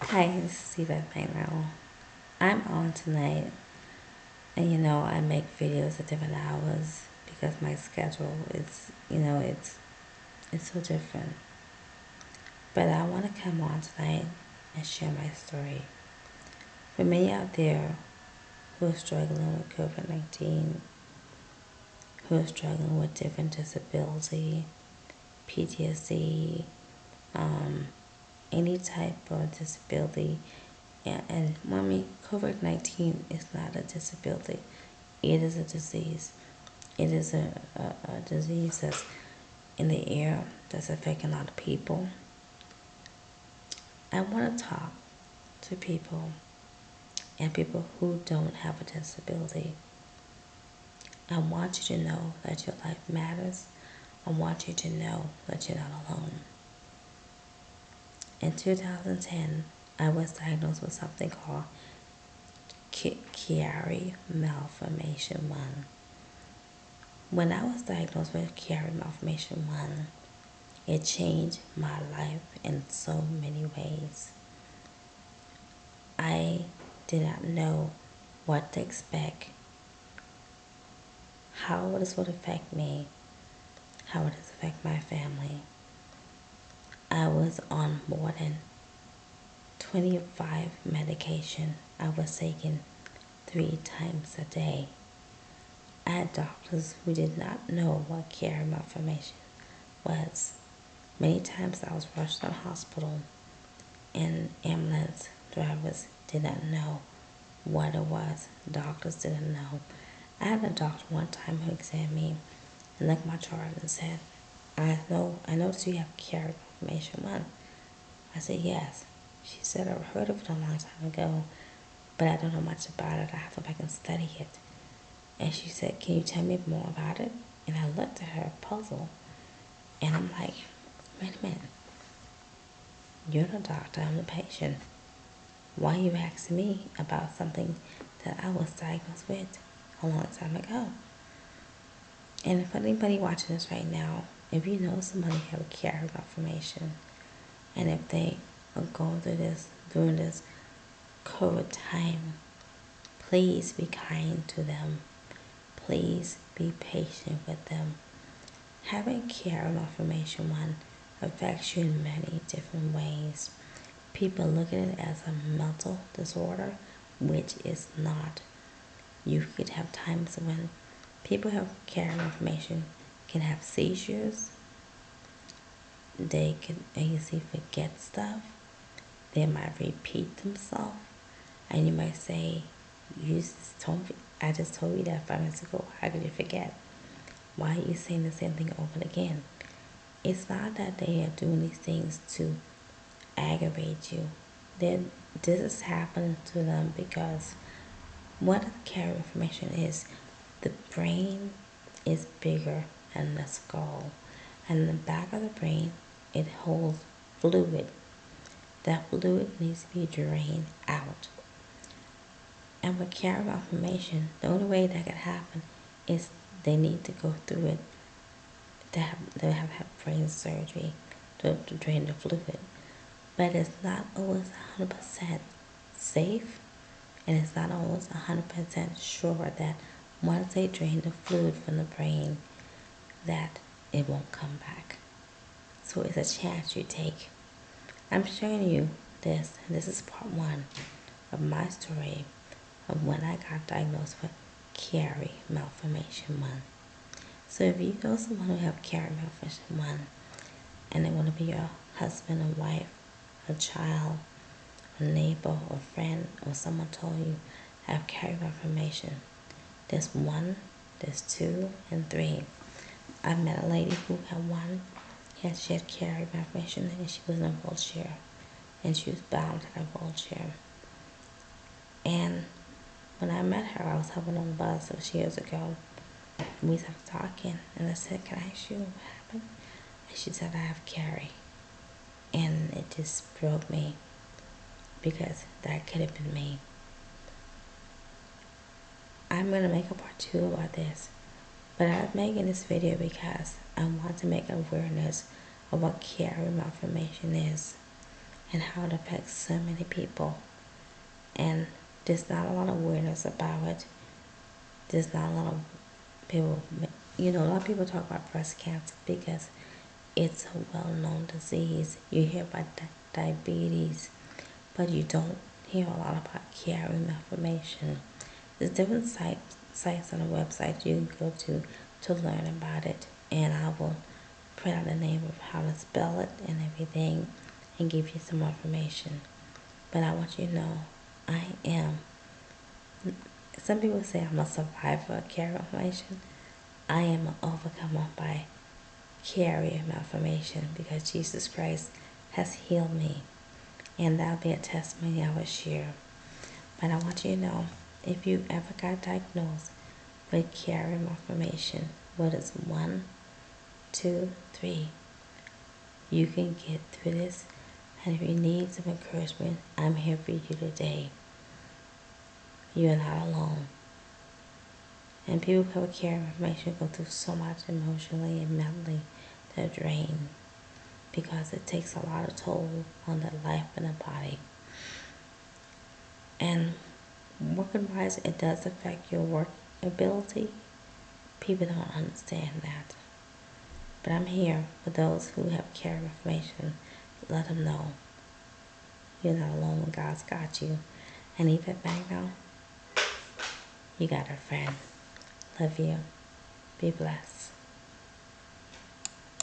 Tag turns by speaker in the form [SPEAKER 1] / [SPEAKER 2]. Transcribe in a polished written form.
[SPEAKER 1] Hi, this is Eva now. I'm on tonight, and I make videos at different hours because my schedule is, it's so different. But I want to come on tonight and share my story. For many out there who are struggling with COVID-19, who are struggling with different disability, PTSD, um, any type of disability. And mommy, COVID-19 is not a disability. It is a disease. It is a disease that's in the air that's affecting a lot of people. I want to talk to people and people who don't have a disability. I want you to know that your life matters. I want you to know that you're not alone. In 2010, I was diagnosed with something called Chiari Malformation 1. When I was diagnosed with Chiari Malformation 1, it changed my life in so many ways. I did not know what to expect, how this would affect me, how it would affect my family. I was on more than 25 medication. I was taking 3 times a day. I had doctors who did not know what Chiari Malformation was. Many times I was rushed to the hospital, and ambulance drivers did not know what it was. Doctors didn't know. I had a doctor one time who examined me and looked at my chart and said, I noticed you have Chiari Malformation 1. I said, yes. She said, I've heard of it a long time ago, but I don't know much about it. I have to go back and study it. And she said, can you tell me more about it? And I looked at her puzzled, and I'm like, wait a minute. You're the doctor, I'm the patient. Why are you asking me about something that I was diagnosed with a long time ago? And if anybody watching this right now, if you know somebody who have a Chiari Malformation, and if they are going through this during this COVID time, please be kind to them. Please be patient with them. Having Chiari Malformation 1 affects you in many different ways. People look at it as a mental disorder, which is not. You could have times when people have Chiari Malformation can have seizures. They can easily forget stuff. They might repeat themselves, and you might say, I just told you that 5 minutes ago. How could you forget? Why are you saying the same thing over and again? It's not that they are doing these things to aggravate you. This is happening to them because what the Chiari Malformation is, the brain is bigger than the skull, and in the back of the brain it holds fluid. That fluid needs to be drained out. And with Chiari Malformation, the only way that can happen is they need to go through it. They have to have brain surgery to drain the fluid. But it's not always 100% safe, and it's not always 100% sure that once they drain the fluid from the brain, that it won't come back. So it's a chance you take. I'm showing you this, and this is part 1 of my story of when I got diagnosed with Chiari Malformation 1. So if you know someone who have Chiari Malformation 1, and they want to be your husband or wife, a child, a neighbor or friend, or someone told you have Chiari Malformation, there's 1, there's 2, and 3. I met a lady who had 1. She had Chiari Malformation, and she was in a wheelchair, and she was bound in a wheelchair. And when I met her, I was helping on the bus. It was years ago. We started talking, and I said, can I ask you what happened? And she said, I have Chiari. And it just broke me, because that could have been me. I'm going to make a part 2 about this, but I'm making this video because I want to make awareness of what Chiari Malformation is. and how it affects so many people. And there's not a lot of awareness about it. There's not a lot of people, a lot of people talk about breast cancer because it's a well-known disease. You hear about diabetes, but you don't hear a lot about Chiari malformation. There's different sites on the website you can go to learn about it, and I will print out the name of how to spell it and everything and give you some information. But I want you to know I am, some people say I'm a survivor of Chiari malformation. I am an overcomer by Chiari malformation because Jesus Christ has healed me, and that'll be a testimony I will share. But I want you to know, if you ever got diagnosed with Chiari malformation, whether it's 1, 2, 3, you can get through this. And if you need some encouragement, I'm here for you today. You're not alone. And people who have Chiari malformation go through so much emotionally and mentally. They're drained because it takes a lot of toll on their life and their body. And working wise, it does affect your work ability. People don't understand that. But I'm here for those who have Chiari malformation. Let them know you're not alone. God's got you. And even back now, you got a friend. Love you. Be blessed.